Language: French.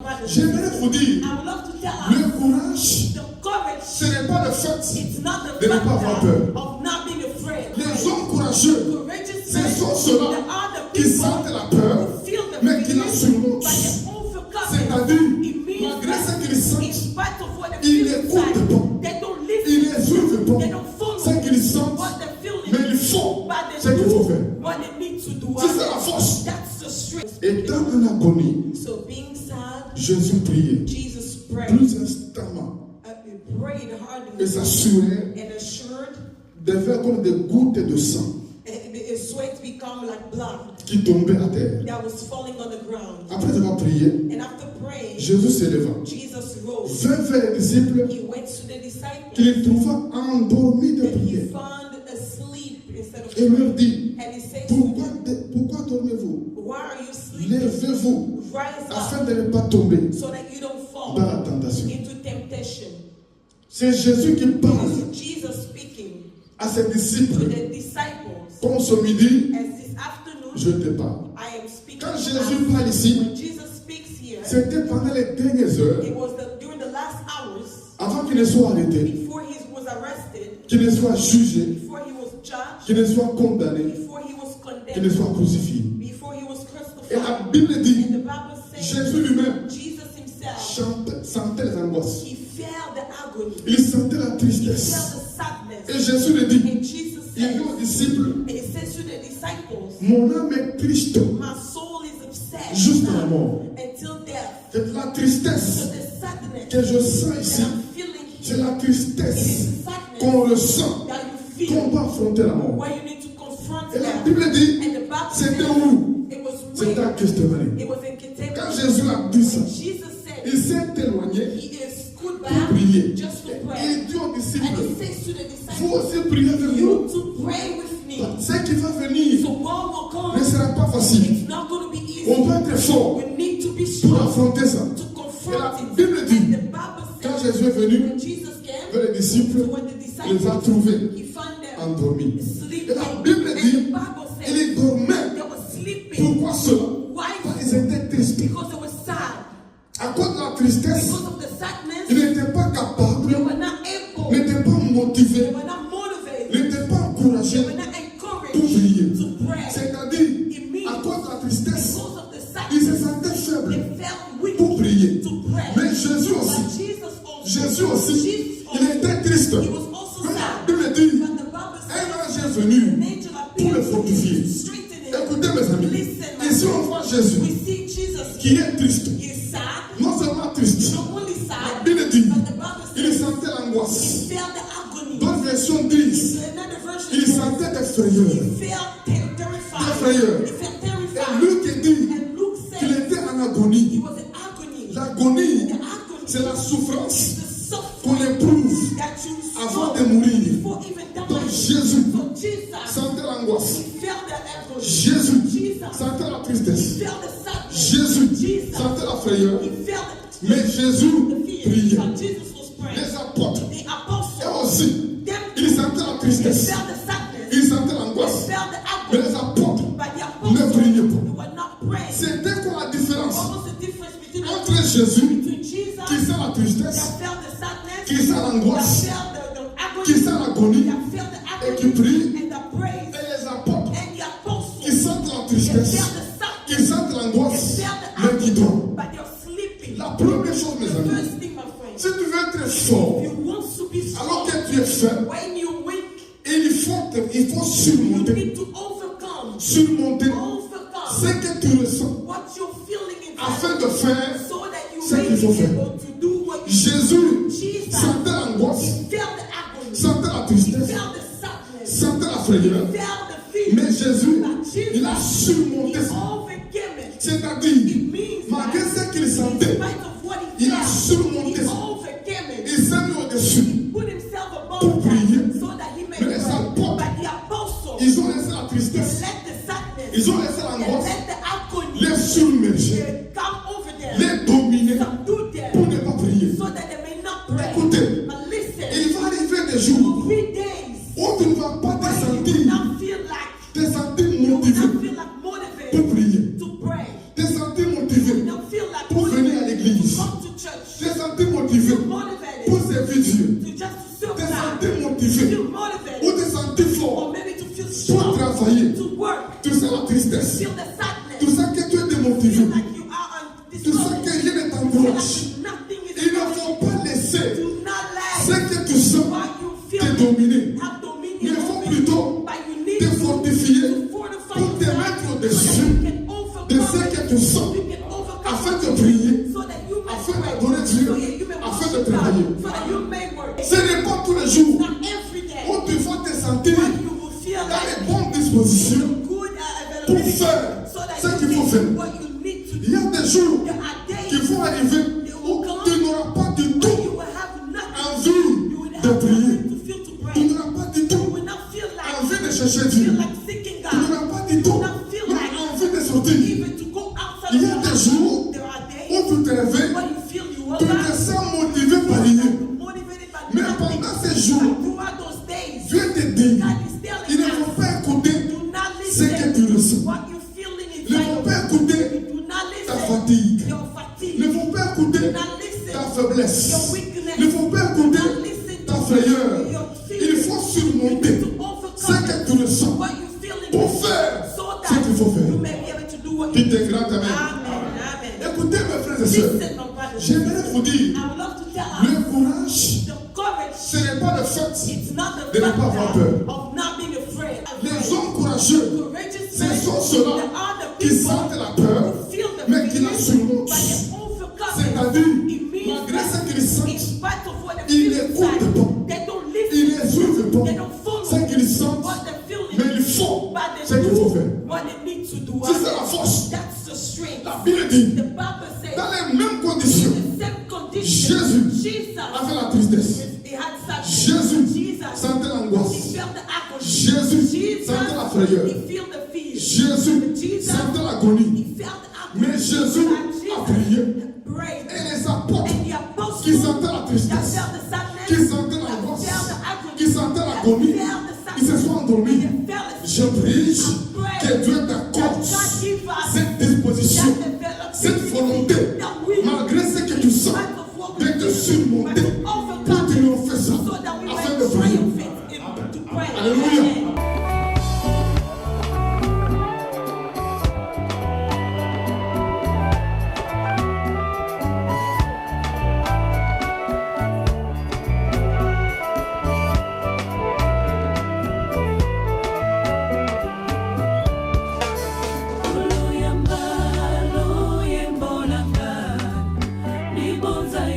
brothers. J'aimerais vous dire, I would love to tell le us courage, the courage. ce n'est pas le fait It's not the de ne pas avoir peur. fact of not being afraid. Les hommes courageux, Courageous ce men, sont ceux-là there are the qui people sentent la peur, who feel the mais qui la fear, surmontent. but they overcome C'est-à-dire, it. It means malgré ce that qu'ils in sentent, spite of what they ils feel n'écoutent inside, pas. they don't Ils listen. ne suivent pas They don't follow ce qu'ils sentent, what they're feeling, mais ils font but ce they qu'il faut do faire. what they need to do. C'est ça la force. That's the strength. Et dans une agonie, So being sad, Jésus priait Jesus prayed. plus instamment He prayed hard et s'assurait and assured de faire comme des gouttes de sang his sweat become like blood qui tombaient à terre. that was falling on the ground. Après avoir prié, And after praying, Jésus s'éleva, Jesus rose. vint vers les disciples He went to the disciples qu'il trouva endormis de and he prière found asleep instead of et leur praying. dit, And he said to them, pourquoi dormez-vous? why are you sleeping? Levez-vous Rise afin up de ne pas tomber so that you don't fall dans la tentation. into temptation. C'est Jésus qui parle It's Jesus speaking à ses to disciples. the disciples. Comme ce midi, As this afternoon, je te parle. I am speaking. Quand to Jésus us. parle ici, When Jesus speaks here, c'était pendant les dernières heures, it was during the last hours avant qu'il ne soit arrêté, before he was arrested, qu'il ne soit jugé, before he was judged, qu'il ne soit condamné, before he was qu'il ne condemned, soit crucifié. before he was Et la crucified. Bible dit, And the Bible says Jésus lui-même Jesus himself, sentait les angoisses. he felt the agony, Il sentait la he tristesse. felt the sadness. Et Jésus lui dit, And Jesus il dit said, aux disciples, and he says to the disciples, mon âme est triste my soul is upset jusqu'à la mort. until death. C'est la So tristesse the sadness que je sens ici. that I'm feeling C'est here, la it tristesse is the sadness qu'on ressent, that you feel qu'on peut affronter la mort. where you need to confront Et la them. Bible dit, And the Bible c'était says où? it was C'était à where? Gethsemane. It was in Quand Gethsemane. Jésus a dit ça, When Jesus said il s'est éloigné he is stood pour back prier. just to Et pray. il dit aux And he disciples, says to the vous disciples, aussi priez avec you moi. to pray with me. Ce qui va venir So what will ne come, sera pas facile. it's not going to be On easy. va être fort We need to be pour strong affronter ça. to Et la confront it. Bible dit, And the Bible quand says Jésus est venu when Jesus came, vers les disciples, so when the il les a disciples, trouvés he found them endormis. sleeping. Et la Bible And dit, the Bible says ils dormaient. they were sleeping. Pourquoi cela? Why? Ils étaient tristes. Because they were sad. À cause de la tristesse, Because of the sadness, ils n'étaient pas capables, they were not able, n'étaient pas they motivés, were not motivated, n'étaient pas they encouragés were not pour encouraged prier. to pray. C'est-à-dire, It means à cause de la tristesse, because of the ils se sadness, sentaient faibles they felt weak pour prier. to pray. Mais Jésus But aussi, Jesus also, il était triste. he was also Mais la sad. Bible dit, But the Bible un says ange est an venu angel pour le appeared fortifier. to strengthen him. Écoutez mes amis, Listen, my ici on friend. voit Jésus We see Jesus qui est triste. he is sad, Non seulement triste, not only la sad, Bible dit, but the Bible il says sentait l'angoisse. he felt the agony. D'autres versions disent, So another version il says sentait des frayeurs. he felt terrified. Frayeur. He felt Et terrified. Luc dit And Luke qu'il said était en he agonie. was in agony. L'agonie, The agony c'est la souffrance is the qu'on suffering éprouve that you avant suffer de mourir. before even Donc dying. Jésus So Jesus, sentait l'angoisse. he felt the agony. Jésus Jesus, sentait la he tristesse. felt the sadness. Jésus Jesus, sentait la frayeur. he felt Mais Jésus the fear. priait. But Jesus was praying. Les apôtres, The et apostles, aussi, them ils sentaient la they tristesse. felt the sadness. Ils sentaient They l'angoisse. felt the Mais agony. les apôtres But the ne apostles, priaient they pas. were not praying. C'était quoi la différence What was the difference between entre Jésus between Jesus qui sent la tristesse, that felt the sadness, qui sent that l'angoisse, felt the qui agony, sent l'agonie, that felt the et qui agony, prie, and the praise, et les apôtres and the apostles, qui sentent la they tristesse, felt the qui sadness, sentent l'angoisse, they felt the mais qui agony, dorment. but they're sleeping. La première chose, mes The amis, first thing, my friend, si tu veux être fort, you want to be alors strong. que tu es faible, When you weak, il faut you surmonter, need to overcome ce que tu ressens, what you're feeling inside, afin de faire. so that you ce may qu'il faut be faire. able to do what you Jésus Jesus, sentait l'angoisse, he felt the agony, sentait la he tristesse, felt the sadness, sentait la he frayeur, felt the fear. mais Jésus, But Jesus, il a surmonté he ça. overcame it. C'est-à-dire, It means malgré that ce qu'il in sentait, spite of what he il a felt, surmonté he ça. overcame it. Il s'est mis au-dessus. Put himself Pour above prier. that so that he may Mais les pray. apôtres, But the apostles, Ils ont laissé la they tristesse, let the sadness, ils ont laissé they l'angoisse, let the agony, les submerger, they come over them, les dominer subdue them, pour ne pas prier. so that they may not pray. Écoutez, But listen, il va arriver des jours 3 days où tu ne vas pas te where you will sentir, not feel like te sentir you will motivé not feel like motivated pour prier. l'église, come to church, te sentir motivé feel motivated pour servir Dieu, to just to serve te God, sentir motivé feel ou motivated, te sentir or fort maybe to feel pour strong, travailler, to work, tu sens la tristesse, feel the tu sadness, sens que tu es démotivé, feel like you are tu sens undiscouraged, que rien ne feel t'encourage. like nothing is Il ne faut pas laisser do not ce let que tu sens what you feel te dominer. have Il dominion faut over plutôt you, but you need te fortifier to fortify pour te yourself mettre so that au-dessus you can de overcome ce que tu sens, you can overcome afin de prier, so that you may afin pray, d'adorer Dieu, so that you may afin de worship God, travailler. so that you may work. Ce n'est pas tous les jours Not every day où tu vas te sentir when you will feel dans les like bonnes dispositions good pour availability faire so that ce you qu'il faut can faire. do what you need to Il y do. a des jours There are qui days vont arriver où tu n'auras pas du when tout you will have nothing. envie You will de have prier. nothing to feel to Tu pray. n'auras pas du You tout will not feel like envie de chercher Dieu. feel like seeking Tu God. n'auras pas du tout envie de sortir. Even to go outside Il y of a your des house. jours There are où days tu te réveilles, when you feel you tu will te not sens motivé par rien. motivated by Mais nothing. pendant ces jours, But throughout those days, Dieu te dit, God is telling il ne us, faut pas écouter do not ce que tu listen ressens. what you feeling Il ne inside faut of pas you. écouter Do not ta listen fatigue. your Il fatigue. ne faut pas écouter Do not listen ta faiblesse. your weakness. Il ne faut pas Do écouter not listen ta to frayeur. your Il feelings. faut surmonter To ce overcome que tu ressens what you feeling pour faire so ce qu'il faut that you faire. may be able to do what Tu you te do. grand amen. Amen. Amen. Écoutez mes frères et sœurs, Listen, my brothers. j'aimerais vous dire, I would love to tell le us courage, the courage. ce n'est pas le fait It's not the de ne pas avoir factor peur. of not being afraid. Les hommes courageux, Courageous ce men, sont ceux-là there are the qui people sentent la peur, who feel the mais qui la fear, surmontent. but they overcome C'est-à-dire, it. It means malgré ce that qu'ils in sentent, spite of what they ils feel n'écoutent inside, pas. they don't ils listen. ne suivent pas They don't follow ce qu'ils sentent, what they're feeling, mais ils font but ce they qu'il faut faire. do what they need to do. Si c'est la force, That's the strength. la Bible dit, The Bible says, dans les mêmes conditions, in the same condition, Jésus Jesus, avait la tristesse. he had sadness. Jésus Jesus, sentait he l'angoisse. felt the agony. Jésus Jesus, sentait la frayeur. he felt the fear. Jésus sentait l'agonie. He felt the agony. Mais Jésus But a prié. prayed. Et les apôtres And the apostles qui sentaient la that tristesse, felt the sadness, qui sentaient that l'angoisse, felt the agony, qui sentaient l'agonie, that felt the ils se sadness, sont endormis. and they felt it. Je prie que Dieu t'accorde God give us cette disposition, that development, cette volonté, that we, malgré ce que tu sens, out of what we de te do, surmonter but to pour overcome triompher ça, so that we afin may de prier. triumph it in to pray. Alléluia. Amen. Luyamba, luyembolanga, libonza